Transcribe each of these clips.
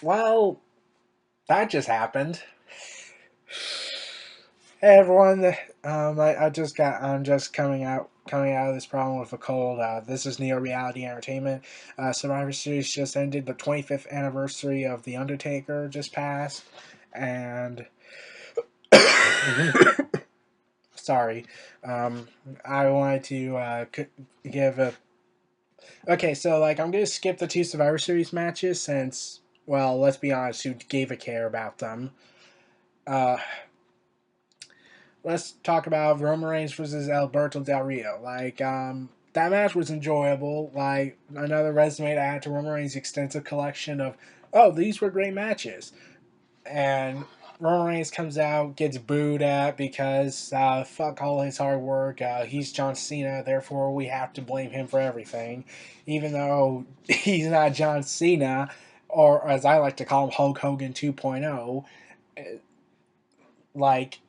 Well, that just happened. Hey everyone, I'm just coming out of this problem with a cold. This is Neo Reality Entertainment. Survivor Series just ended. The 25th anniversary of The Undertaker just passed, and sorry, um, I wanted to give a. Okay, so I'm gonna skip the two Survivor Series matches since, well, let's be honest, who gave a care about them? Uh, let's talk about Roman Reigns versus Alberto Del Rio. That match was enjoyable. Like another resume to add to Roman Reigns' extensive collection of, oh, these were great matches. And Roman Reigns comes out, gets booed at because fuck all his hard work. He's John Cena, therefore we have to blame him for everything, even though he's not John Cena, or as I like to call him, Hulk Hogan 2.0. Like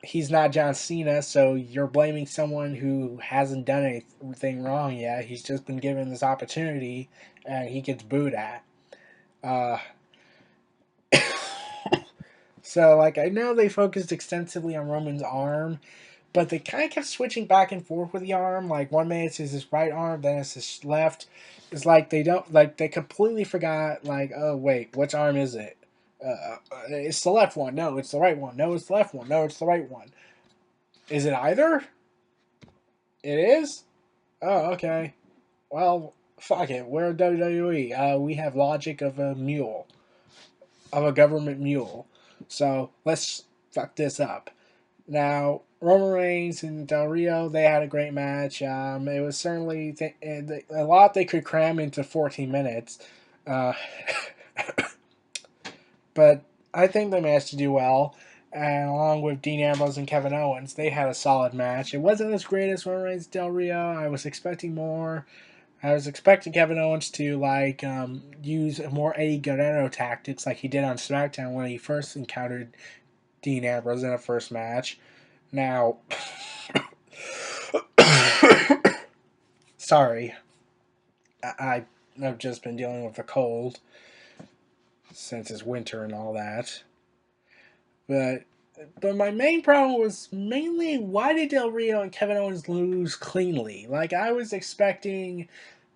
he's not John Cena, so you're blaming someone who hasn't done anything wrong yet. He's just been given this opportunity, and he gets booed at. Uh, so, I know they focused extensively on Roman's arm, but they kind of kept switching back and forth with the arm. Like, 1 minute it's his right arm, then it's his left. It's like they don't, they completely forgot, oh, wait, which arm is it? It's the left one. No, it's the right one. No, it's the left one. No, it's the right one. Is it either? It is? Oh, okay. Well, fuck it. We're WWE. We have logic of a mule, of a government mule. So let's fuck this up. Now, Roman Reigns and Del Rio, they had a great match. It was certainly a lot they could cram into 14 minutes. Uh, but I think they managed to do well. And along with Dean Ambrose and Kevin Owens, they had a solid match. It wasn't as great as Roman Reigns Del Rio. I was expecting more. I was expecting Kevin Owens to use more Eddie Guerrero tactics like he did on SmackDown when he first encountered Dean Ambrose in a first match. Now, sorry, I've just been dealing with a cold since it's winter and all that. But my main problem was mainly why did Del Rio and Kevin Owens lose cleanly? I was expecting,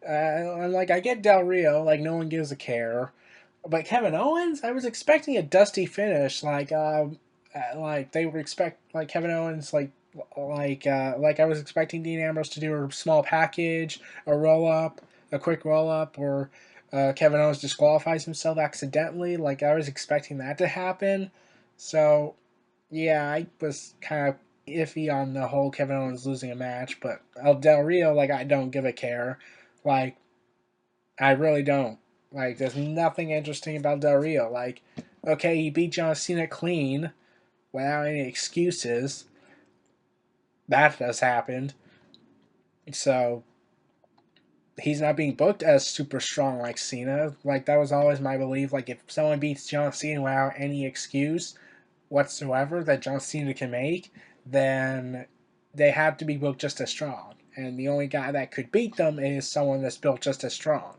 I get Del Rio, no one gives a care, but Kevin Owens, I was expecting a dusty finish, they would expect Kevin Owens I was expecting Dean Ambrose to do a small package, a roll up, a quick roll up, or Kevin Owens disqualifies himself accidentally. I was expecting that to happen. So yeah, I was kind of iffy on the whole Kevin Owens losing a match, but El Del Rio, I don't give a care. Like I really don't. There's nothing interesting about Del Rio. Okay, he beat John Cena clean without any excuses. That has happened. So he's not being booked as super strong like Cena. That was always my belief. If someone beats John Cena without any excuse whatsoever that John Cena can make, then they have to be built just as strong. And the only guy that could beat them is someone that's built just as strong.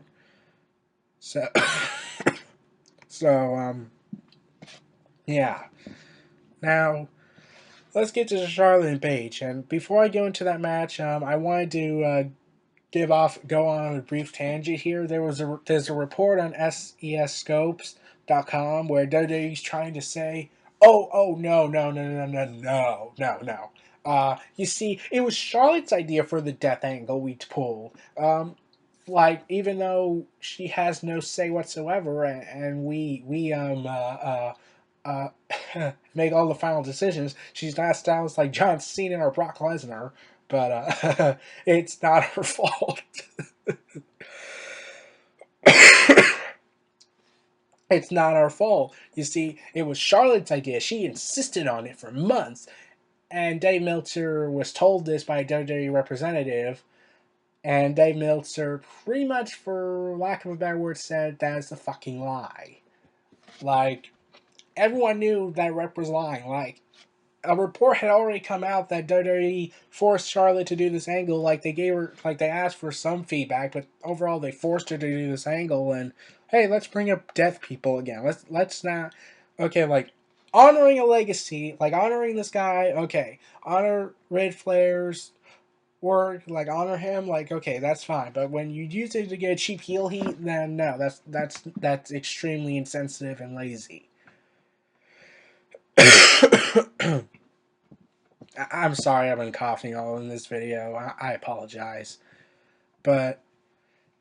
So, so yeah. Now let's get to Charlotte and Paige. And before I go into that match, I wanted to go on a brief tangent here. There's a report on SESscopes.com where WWE's trying to say, oh no. You see, it was Charlotte's idea for the death angle we pulled. Even though she has no say whatsoever, and uh, make all the final decisions. She's not styles like John Cena or Brock Lesnar, but it's not her fault. It's not our fault. You see, it was Charlotte's idea. She insisted on it for months, and Dave Meltzer was told this by a WWE representative, and Dave Meltzer pretty much, for lack of a better word, said that is a fucking lie. Everyone knew that rep was lying. A report had already come out that WWE forced Charlotte to do this angle. They asked for some feedback, but overall they forced her to do this angle. And hey, let's bring up deaf people again. Let's not. Okay, like honoring a legacy, like honoring this guy. Okay, honor Red Flair's work, like honor him. Like okay, that's fine. But when you use it to get cheap heel heat, then no, that's extremely insensitive and lazy. I'm sorry, I've been coughing all in this video. I apologize, but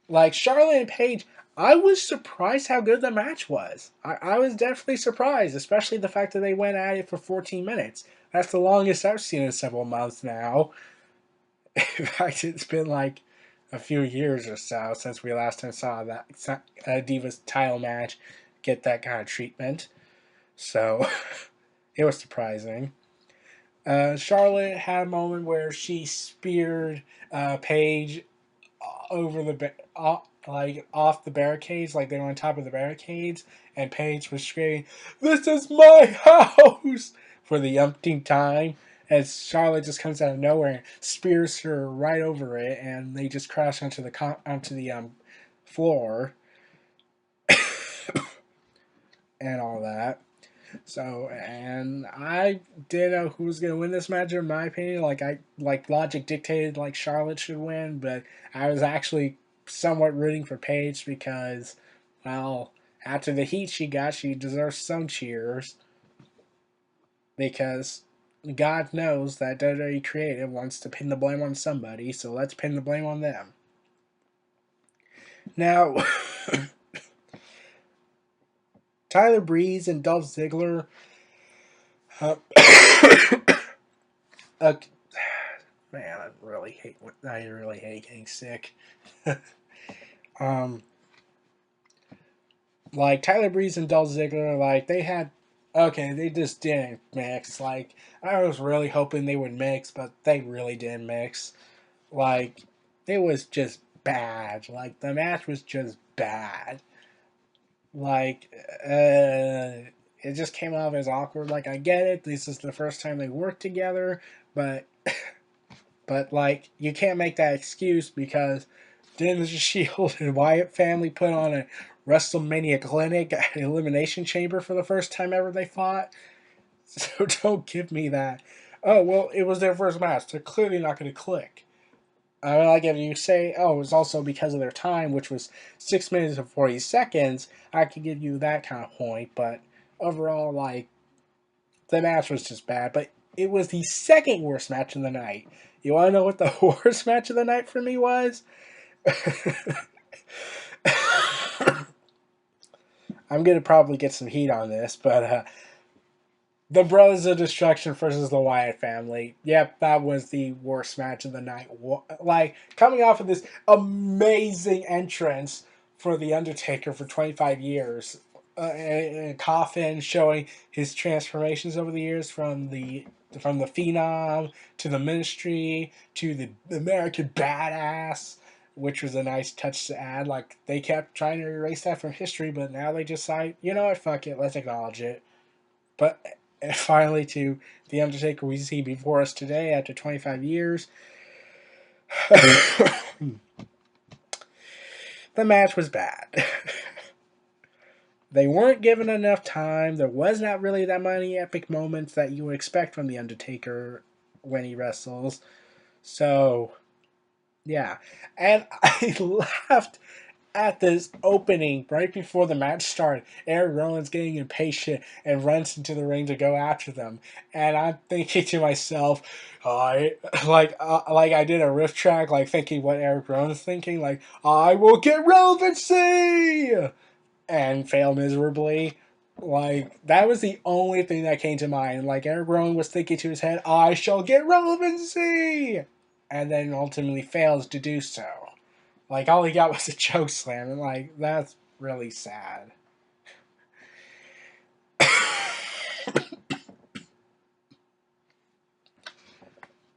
like Charlotte and Paige, I was surprised how good the match was. I was definitely surprised, especially the fact that they went at it for 14 minutes. That's the longest I've seen in several months now. In fact, it's been like a few years or so since we last time saw that Divas title match get that kind of treatment. So it was surprising. Charlotte had a moment where she speared Paige over the like off the barricades, like they were on top of the barricades, and Paige was screaming, "This is my house!" for the umpteenth time. As Charlotte just comes out of nowhere and spears her right over it, and they just crash onto the floor and all that. So, and I didn't know who was gonna win this match. In my opinion, like logic dictated like Charlotte should win, but I was actually somewhat rooting for Paige because, well, after the heat she got, she deserves some cheers because God knows that WWE Creative wants to pin the blame on somebody, so let's pin the blame on them. Now, Tyler Breeze and Dolph Ziggler. Uh, uh, Man, I really hate getting sick. um, like Tyler Breeze and Dolph Ziggler, like they just didn't mix. Like I was really hoping they would mix, but they really didn't mix. Like it was just bad. Like the match was just bad. Like it just came off as awkward. Like I get it, this is the first time they worked together, but like you can't make that excuse because didn't the Shield and Wyatt family put on a WrestleMania clinic at Elimination Chamber for the first time ever they fought? So don't give me that. Oh well, it was their first match. They're clearly not going to click. I mean, like if you say, oh, it was also because of their time, which was 6 minutes and 40 seconds, I could give you that kind of point. But overall, like the match was just bad. But it was the second worst match of the night. You want to know what the worst match of the night for me was? I'm going to probably get some heat on this, but the Brothers of Destruction versus the Wyatt family. Yep, that was the worst match of the night. Like, coming off of this amazing entrance for The Undertaker for 25 years, a coffin showing his transformations over the years from the Phenom to the Ministry to the American Badass, which was a nice touch to add. Like, they kept trying to erase that from history, but now they decide, you know what, fuck it, let's acknowledge it. But finally, to The Undertaker we see before us today after 25 years. The match was bad. They weren't given enough time. There was not really that many epic moments that you would expect from The Undertaker when he wrestles. So, yeah. And I laughed at this opening right before the match started. Eric Rowan's getting impatient and runs into the ring to go after them, and I'm thinking to myself, like I did a riff track, like thinking what Eric Rowan's thinking, like I will get relevancy, and fail miserably. Like that was the only thing that came to mind. Like Eric Rowan was thinking to his head, I shall get relevancy, and then ultimately fails to do so. Like, all he got was a choke slam, and, like, that's really sad.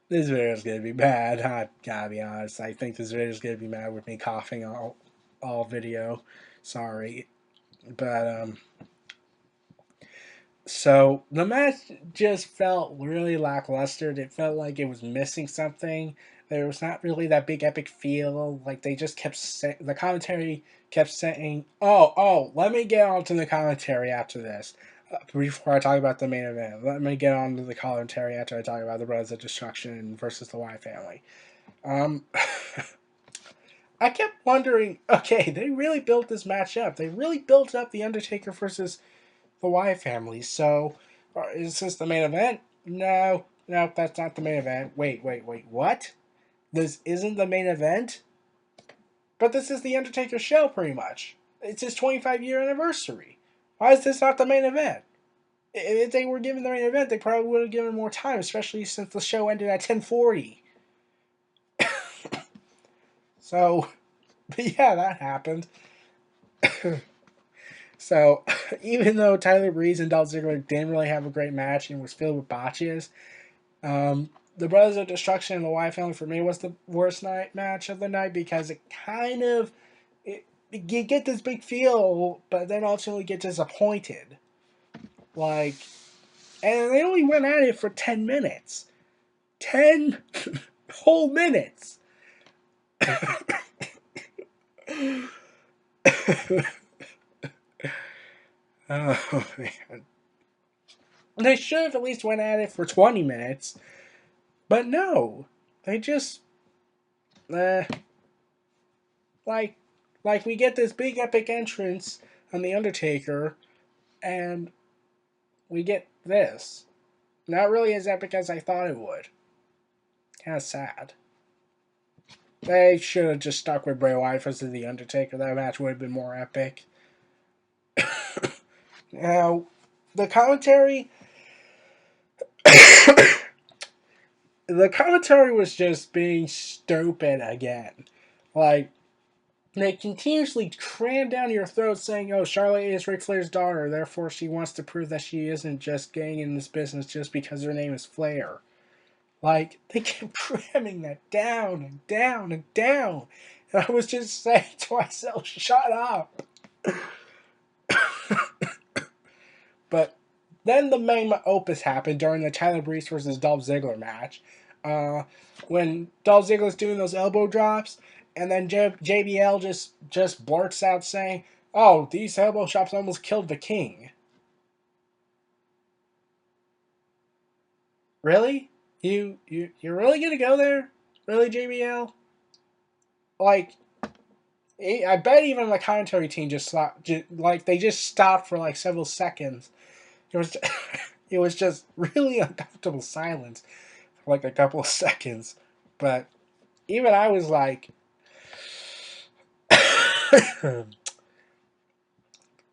This video is gonna be bad. I gotta be honest. I think this video is gonna be mad with me coughing all video. Sorry. But, so, the match just felt really lackluster. It felt like it was missing something. There was not really that big epic feel. Like they just kept the commentary kept saying, "Oh, let me get on to the commentary after this." Before I talk about the main event, let me get on to the commentary after I talk about the Brothers of Destruction versus the Wyatt family. Um, I kept wondering, okay, they really built this match up. They really built up the Undertaker versus the Wyatt family. So, is this the main event? No, that's not the main event. Wait, what? This isn't the main event? But this is the Undertaker show, pretty much. It's his 25-year anniversary. Why is this not the main event? If they were given the main event, they probably would have given more time, especially since the show ended at 10:40. So, but yeah, that happened. So, even though Tyler Breeze and Dolph Ziggler didn't really have a great match and was filled with botches, the Brothers of Destruction and the Wyatt family for me was the worst match of the night because it kind of you get this big feel, but then ultimately get disappointed. Like, and they only went at it for 10 minutes. 10 whole minutes. Oh, man. They should have at least went at it for 20 minutes. But no. They just... like we get this big epic entrance on The Undertaker, and we get this. Not really as epic as I thought it would. Kind of sad. They should have just stuck with Bray Wyatt versus The Undertaker. That match would have been more epic. Now, the commentary... the commentary was just being stupid again. Like, they continuously cram down your throat saying, oh, Charlotte is Ric Flair's daughter, therefore she wants to prove that she isn't just getting in this business just because her name is Flair. Like, they kept cramming that down and down and down. And I was just saying to myself, shut up. But then the main opus happened during the Tyler Breeze versus Dolph Ziggler match. When Dolph Ziggler's doing those elbow drops, and then JBL just blurts out saying, "Oh, these elbow drops almost killed the king." Really? You're really gonna go there? Really, JBL? Like, I bet even the commentary team just stopped. They just stopped for like several seconds. It was it was just really uncomfortable silence for like a couple of seconds. But even I was like,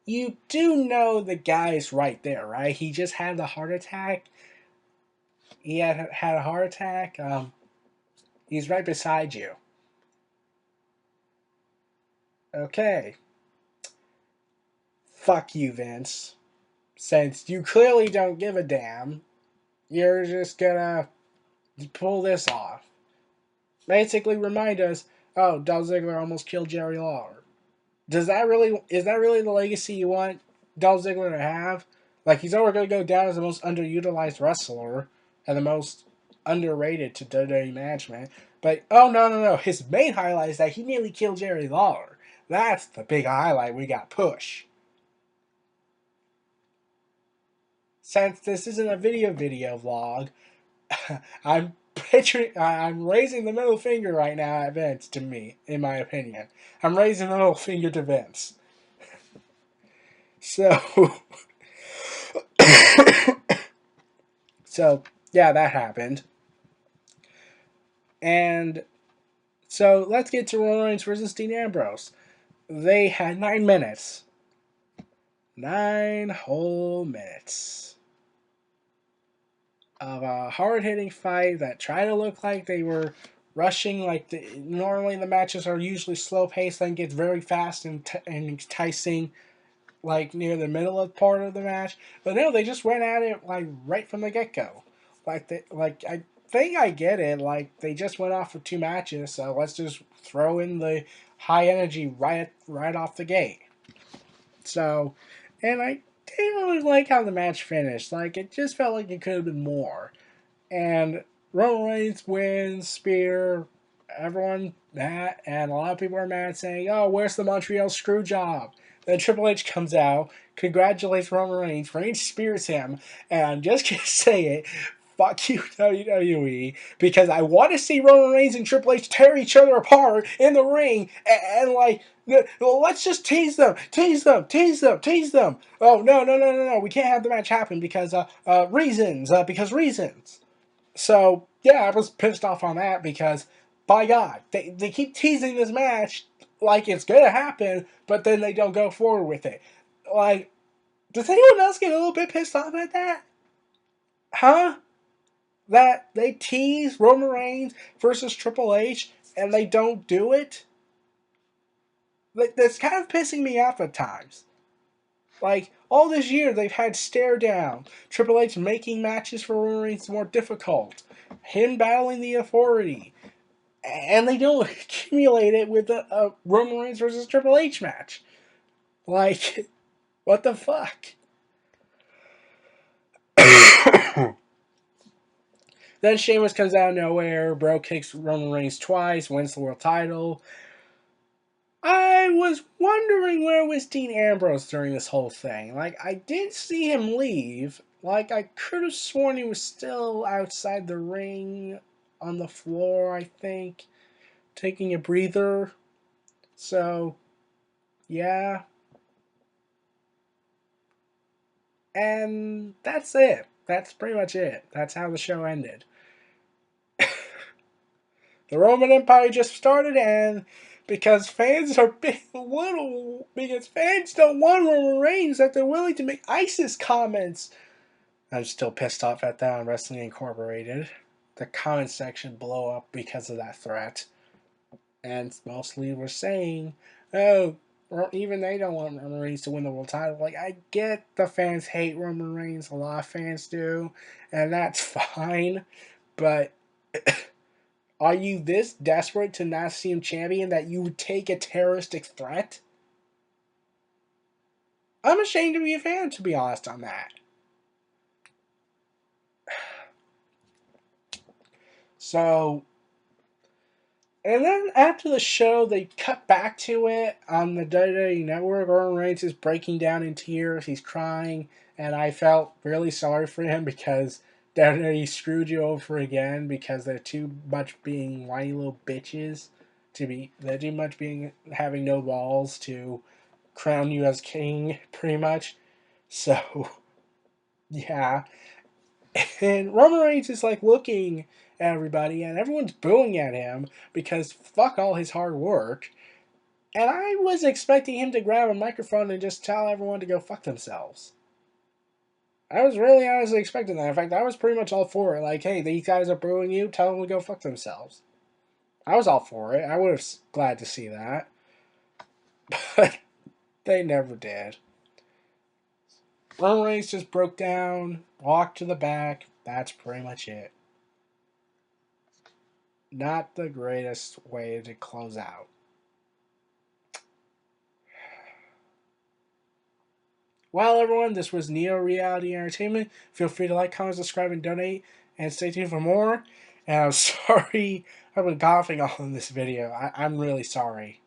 you do know the guy's right there, right? He just had the heart attack. He had a heart attack. He's right beside you. Okay. Fuck you, Vince. Since you clearly don't give a damn, you're just gonna pull this off. Basically remind us, oh, Dolph Ziggler almost killed Jerry Lawler. Is that really the legacy you want Dolph Ziggler to have? Like, he's already going to go down as the most underutilized wrestler and the most underrated to WWE management. But, oh, no. His main highlight is that he nearly killed Jerry Lawler. That's the big highlight we got push. Since this isn't a video vlog, I'm raising the middle finger right now at Vince, to me, in my opinion. I'm raising the middle finger to Vince. So, yeah, that happened. And so let's get to Roman Reigns versus Dean Ambrose. They had 9 minutes. 9 whole minutes of a hard-hitting fight that tried to look like they were rushing. Normally the matches are usually slow-paced, then gets very fast and enticing, like near the middle of part of the match. But no, they just went at it like right from the get-go. I think I get it. Like, they just went off for 2 matches, so let's just throw in the high energy right off the gate. So, and I didn't really like how the match finished. Like, it just felt like it could have been more. And Roman Reigns wins, spear, everyone mad, and a lot of people are mad saying, oh, where's the Montreal screw job? Then Triple H comes out, congratulates Roman Reigns, Reigns spears him, and I'm just going to say it, fuck you, WWE, because I want to see Roman Reigns and Triple H tear each other apart in the ring, and like, let's just tease them, tease them, tease them, tease them. Oh, no, we can't have the match happen because, because reasons. So, yeah, I was pissed off on that because, by God, they keep teasing this match like it's going to happen, but then they don't go forward with it. Like, does anyone else get a little bit pissed off at that? Huh? That they tease Roman Reigns versus Triple H and they don't do it? Like, that's kind of pissing me off at times. Like, all this year they've had stare down, Triple H making matches for Roman Reigns more difficult, him battling the authority, and they don't accumulate it with a Roman Reigns versus Triple H match. Like, what the fuck? Then Sheamus comes out of nowhere, bro kicks Roman Reigns twice, wins the world title. I was wondering where was Dean Ambrose during this whole thing. Like, I did see him leave. Like, I could have sworn he was still outside the ring on the floor, I think, taking a breather. So, yeah. And that's it. That's pretty much it. That's how the show ended. The Roman Empire just started, and because fans are being little, because fans don't want Roman Reigns, that they're willing to make ISIS comments. I'm still pissed off at that on Wrestling Incorporated. The comment section blow up because of that threat. And mostly we're saying, oh, even they don't want Roman Reigns to win the world title. Like, I get the fans hate Roman Reigns. A lot of fans do. And that's fine. But are you this desperate to not see him champion that you would take a terroristic threat? I'm ashamed to be a fan, to be honest, on that. So, and then after the show, they cut back to it on the WWE Network. Roman Reigns is breaking down in tears. He's crying. And I felt really sorry for him because WWE screwed you over again because they're too much being whiny little bitches. They're too much being having no balls to crown you as king, pretty much. So, yeah. And Roman Reigns is like looking at everybody, and everyone's booing at him because fuck all his hard work. And I was expecting him to grab a microphone and just tell everyone to go fuck themselves. I was really honestly expecting that. In fact, I was pretty much all for it. Like, hey, these guys are booing you, tell them to go fuck themselves. I was all for it. I would have glad to see that. But they never did. Roman Reigns just broke down, walked to the back. That's pretty much it. Not the greatest way to close out. Well, everyone, this was Neo Reality Entertainment. Feel free to like, comment, subscribe, and donate. And stay tuned for more. And I'm sorry I've been coughing all in this video. I'm really sorry.